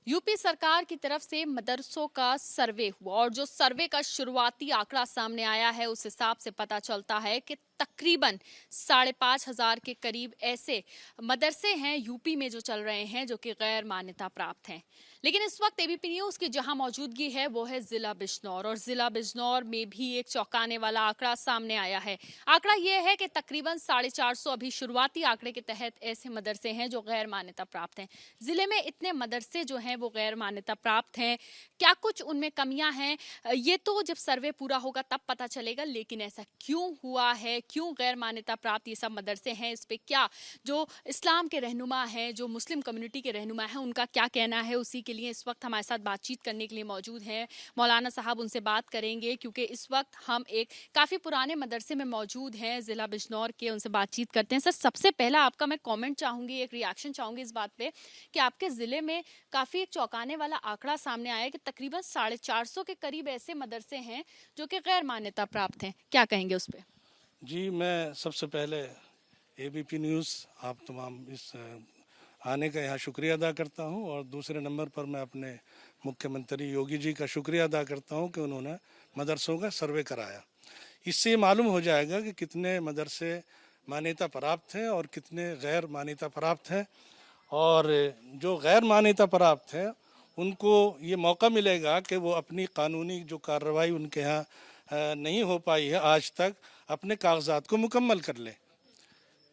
UP सरकार की तरफ से मदरसों का सर्वे हुआ और जो सर्वे का शुरुआती आंकड़ा सामने आया है उस हिसाब से पता चलता है कि तकरीबन 5,500 के करीब ऐसे मदरसे हैं यूपी में जो चल रहे हैं जो कि गैर मान्यता प्राप्त हैं। लेकिन इस वक्त एबीपी न्यूज की जहां मौजूदगी है वो है जिला बिजनौर और जिला बिजनौर में भी एक चौंकाने वाला आंकड़ा सामने आया है। आंकड़ा यह है कि तकरीबन 450 अभी शुरुआती आंकड़े के तहत ऐसे मदरसे हैं जो गैर मान्यता प्राप्त हैं। जिले में इतने मदरसे जो हैं वो गैर मान्यता प्राप्त हैं। क्या कुछ उनमें कमियां हैं ये तो जब सर्वे पूरा होगा तब पता चलेगा, लेकिन ऐसा क्यों हुआ है, क्यों गैर मान्यता प्राप्त ये सब मदरसे हैं, इस पे क्या जो इस्लाम के रहनुमा हैं, जो मुस्लिम कम्युनिटी के रहनुमा हैं, उनका क्या कहना है, उसी के लिए इस वक्त हमारे साथ बातचीत करने के लिए मौजूद हैं मौलाना साहब। उनसे बात करेंगे क्योंकि इस वक्त हम एक काफ़ी पुराने मदरसे में मौजूद हैं ज़िला बिजनौर के। उनसे बातचीत करते हैं। सर, सबसे पहला आपका मैं कमेंट चाहूँगी, एक रिएक्शन चाहूँगी इस बात पे कि आपके ज़िले में काफ़ी एक चौंकाने वाला आंकड़ा सामने आया है कि तकरीबन 450 के करीब ऐसे मदरसे हैं जो कि गैर मान्यता प्राप्त हैं। क्या कहेंगे उस पर? जी, मैं सबसे पहले एबीपी न्यूज़ आप तमाम इस आने का यहाँ शुक्रिया अदा करता हूँ और दूसरे नंबर पर मैं अपने मुख्यमंत्री योगी जी का शुक्रिया अदा करता हूँ कि उन्होंने मदरसों का सर्वे कराया। इससे ये मालूम हो जाएगा कि कितने मदरसे मान्यता प्राप्त हैं और कितने गैर मान्यता प्राप्त हैं, और जो गैर मान्यता प्राप्त हैं उनको ये मौका मिलेगा कि वो अपनी कानूनी जो कार्रवाई उनके यहाँ नहीं हो पाई है आज तक, अपने कागजात को मुकम्मल कर लें।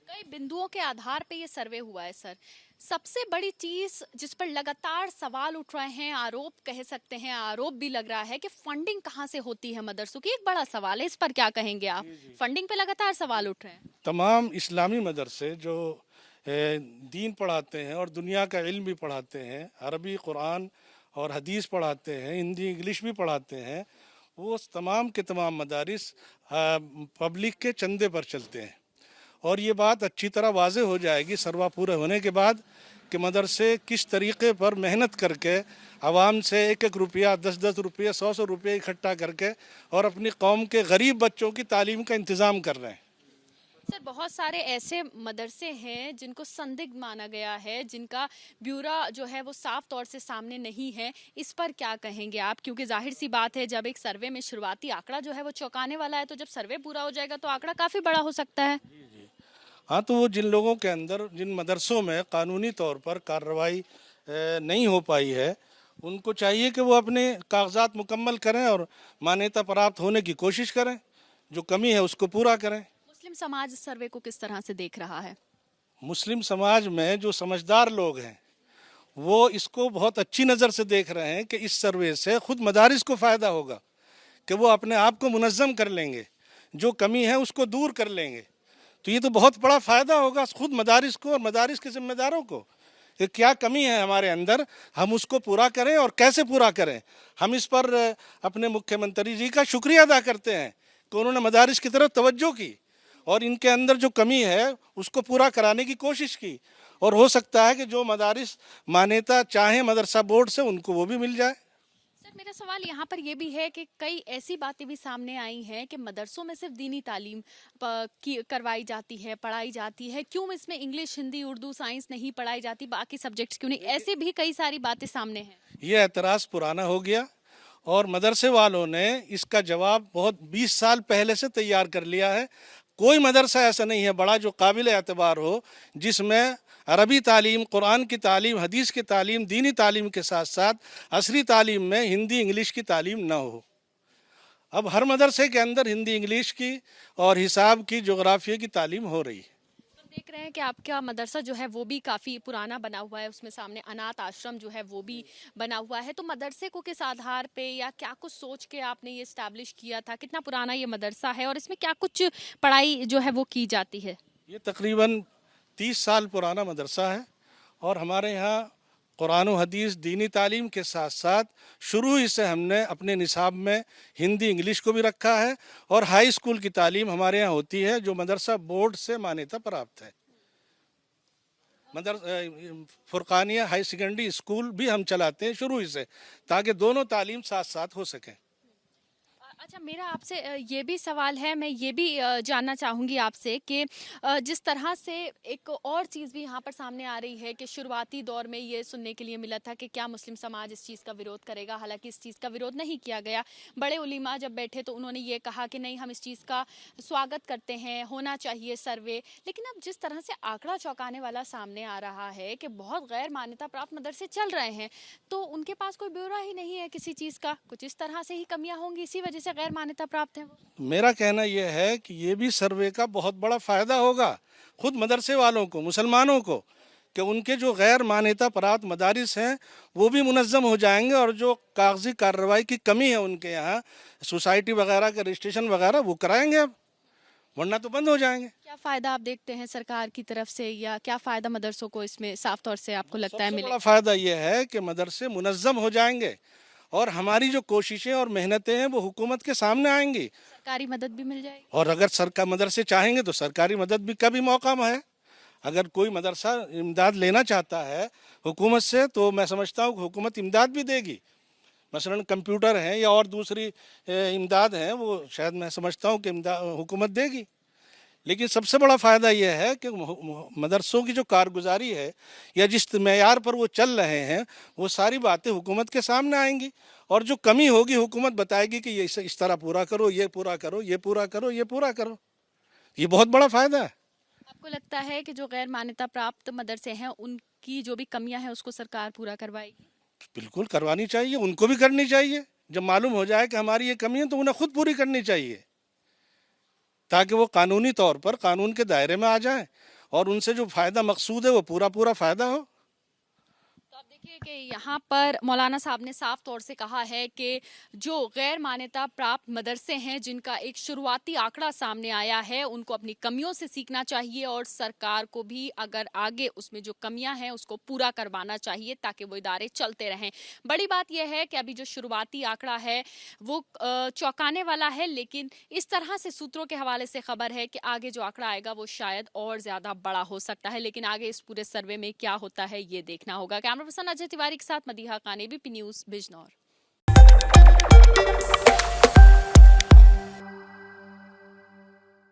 कई बिंदुओं के आधार पे ये सर्वे हुआ है सर। सबसे बड़ी चीज जिस पर लगातार सवाल उठ रहे हैं, आरोप कह सकते हैं, आरोप भी लग रहा है कि फंडिंग कहाँ से होती है मदरसों की, एक बड़ा सवाल है। इस पर क्या कहेंगे आप? फंडिंग पे लगातार सवाल उठ रहे हैं। तमाम इस्लामी मदरसे जो दीन पढ़ाते हैं और दुनिया का इल्म भी पढ़ाते हैं, अरबी कुरान और हदीस पढ़ाते हैं, हिंदी इंग्लिश भी पढ़ाते हैं, वो तमाम के तमाम मदारिस पब्लिक के चंदे पर चलते हैं। और ये बात अच्छी तरह वाज़े हो जाएगी सर्वा पूरे होने के बाद कि मदरसे किस तरीक़े पर मेहनत करके आवाम से एक एक रुपया, 10-10 रुपये, 100-100 रुपये इकट्ठा करके और अपनी कौम के गरीब बच्चों की तालीम का इंतज़ाम कर रहे हैं। सर, बहुत सारे ऐसे मदरसे हैं जिनको संदिग्ध माना गया है, जिनका ब्यूरा जो है वो साफ तौर से सामने नहीं है। इस पर क्या कहेंगे आप? क्योंकि जाहिर सी बात है जब एक सर्वे में शुरुआती आंकड़ा जो है वो चौंकाने वाला है, तो जब सर्वे पूरा हो जाएगा तो आंकड़ा काफ़ी बड़ा हो सकता है। हाँ, तो वो जिन लोगों के अंदर, जिन मदरसों में कानूनी तौर पर कार्रवाई नहीं हो पाई है, उनको चाहिए कि वो अपने कागजात मुकम्मल करें और मान्यता प्राप्त होने की कोशिश करें, जो कमी है उसको पूरा करें। मुस्लिम समाज इस सर्वे को किस तरह से देख रहा है? मुस्लिम समाज में जो समझदार लोग हैं वो इसको बहुत अच्छी नज़र से देख रहे हैं कि इस सर्वे से ख़ुद मदारिस को फ़ायदा होगा, कि वो अपने आप को मुनज़्ज़म कर लेंगे, जो कमी है उसको दूर कर लेंगे। तो ये तो बहुत बड़ा फ़ायदा होगा ख़ुद मदारिस को और मदारिस के ज़िम्मेदारों को कि क्या कमी है हमारे अंदर, हम उसको पूरा करें और कैसे पूरा करें। हम इस पर अपने मुख्यमंत्री जी का शुक्रिया अदा करते हैं कि उन्होंने मदारिस की तरफ तवज्जो की और इनके अंदर जो कमी है उसको पूरा कराने की कोशिश की, और हो सकता है कि जो मदारिस मान्यता चाहें मदरसा बोर्ड से उनको वो भी मिल जाए। सर, मेरा सवाल यहाँ पर यह भी है कि कई ऐसी बातें भी सामने आई हैं कि मदरसों में सिर्फ दीनी तालीम की करवाई जाती है, पढ़ाई जाती है। क्यों इसमें इंग्लिश, हिंदी, उर्दू, साइंस नहीं पढ़ाई जाती? बाकी सब्जेक्ट्स क्यों नहीं? ऐसी भी कई सारी बातें सामने हैं। ये एतराज़ पुराना हो गया और मदरसे वालों ने इसका जवाब बहुत 20 साल पहले से तैयार कर लिया है। कोई मदरसा ऐसा नहीं है बड़ा जो काबिल एतबार हो जिसमें अरबी तालीम, कुरान की तालीम, हदीस की तालीम, दीनी तालीम के साथ साथ असरी तालीम में हिंदी इंग्लिश की तालीम ना हो। अब हर मदरसे के अंदर हिंदी इंग्लिश की और हिसाब की, जोग्राफिया की तालीम हो रही है। हम देख रहे हैं कि आपका मदरसा जो है वो भी काफ़ी पुराना बना हुआ है, उसमें सामने अनाथ आश्रम जो है वो भी बना हुआ है। तो मदरसे को किस आधार पे या क्या कुछ सोच के आपने ये इस्टेब्लिश किया था? कितना पुराना ये मदरसा है और इसमें क्या कुछ पढ़ाई जो है वो की जाती है? ये तकरीबन 30 साल पुराना मदरसा है और हमारे यहाँ कुरान व हदीस, दीनी तालीम के साथ साथ शुरू ही से हमने अपने निसाब में हिंदी इंग्लिश को भी रखा है और हाई स्कूल की तालीम हमारे यहाँ होती है जो मदरसा बोर्ड से मान्यता प्राप्त है। फुरकानिया हाई सेकेंडरी स्कूल भी हम चलाते हैं शुरू ही से, ताकि दोनों तालीम साथ साथ हो सकें। अच्छा, मेरा आपसे ये भी सवाल है, मैं ये भी जानना चाहूँगी आपसे कि जिस तरह से एक और चीज़ भी यहाँ पर सामने आ रही है कि शुरुआती दौर में ये सुनने के लिए मिला था कि क्या मुस्लिम समाज इस चीज़ का विरोध करेगा। हालांकि इस चीज़ का विरोध नहीं किया गया। बड़े उलीमा जब बैठे तो उन्होंने ये कहा कि नहीं, हम इस चीज़ का स्वागत करते हैं, होना चाहिए सर्वे। लेकिन अब जिस तरह से आंकड़ा चौंकाने वाला सामने आ रहा है कि बहुत गैर मान्यता प्राप्त मदरसे चल रहे हैं, तो उनके पास कोई ब्यौरा ही नहीं है किसी चीज़ का। कुछ इस तरह से ही कमियां होंगी, इसी वजह से गैर मान्यता प्राप्त है वो। मेरा कहना यह है कि ये भी सर्वे का बहुत बड़ा फ़ायदा होगा खुद मदरसे वालों को, मुसलमानों को, कि उनके जो गैर मान्यता प्राप्त मदारिस हैं वो भी मुनज़्ज़म हो जाएंगे, और जो कागजी कार्रवाई की कमी है उनके यहाँ, सोसाइटी वगैरह के रजिस्ट्रेशन वगैरह, वो कराएंगे अब, वरना तो बंद हो जाएंगे। क्या फ़ायदा आप देखते हैं सरकार की तरफ से, या क्या फ़ायदा मदरसों को इसमें साफ तौर से आपको लगता है सबसे मिले? बड़ा फ़ायदा ये है कि मदरसे मुनज़्ज़म हो जाएंगे, और हमारी जो कोशिशें और मेहनतें हैं वो हुकूमत के सामने आएंगी। सरकारी मदद भी मिल जाएगी। और अगर सरकार मदरसे चाहेंगे तो सरकारी मदद भी का भी मौका है। अगर कोई मदरसा इमदाद लेना चाहता है हुकूमत से, तो मैं समझता हूँ कि हुकूमत इमदाद भी देगी। मसलन कंप्यूटर हैं या और दूसरी इमदाद हैं, वो शायद मैं समझता हूँ कि हुकूमत देगी। लेकिन सबसे बड़ा फ़ायदा यह है कि मदरसों की जो कारगुजारी है या जिस मेयार पर वो चल रहे हैं, वो सारी बातें हुकूमत के सामने आएंगी, और जो कमी होगी हुकूमत बताएगी कि ये इस तरह पूरा करो, ये पूरा करो, ये पूरा करो, ये पूरा करो। ये बहुत बड़ा फ़ायदा है। आपको लगता है कि जो गैर मान्यता प्राप्त मदरसे हैं उनकी जो भी कमियां हैं उसको सरकार पूरा करवाएगी? बिल्कुल करवानी चाहिए, उनको भी करनी चाहिए। जब मालूम हो जाए कि हमारी ये कमी है तो उन्हें खुद पूरी करनी चाहिए, ताकि वो कानूनी तौर पर कानून के दायरे में आ जाएं और उनसे जो फ़ायदा मकसूद है वो पूरा पूरा फ़ायदा हो। तो आप देखिए कि यहाँ पर मौलाना साहब ने साफ तौर से कहा है कि जो गैर मान्यता प्राप्त मदरसे हैं जिनका एक शुरुआती आंकड़ा सामने आया है, उनको अपनी कमियों से सीखना चाहिए, और सरकार को भी अगर आगे उसमें जो कमियां हैं उसको पूरा करवाना चाहिए ताकि वो इदारे चलते रहें। बड़ी बात यह है कि अभी जो शुरुआती आंकड़ा है वो चौंकाने वाला है, लेकिन इस तरह से सूत्रों के हवाले से खबर है कि आगे जो आंकड़ा आएगा वो शायद और ज़्यादा बड़ा हो सकता है। लेकिन आगे इस पूरे सर्वे में क्या होता है ये देखना होगा। कैमरा पर्सन अजय तिवारी के साथ मदीहा खान, एबीपी न्यूज़, बिजनौर।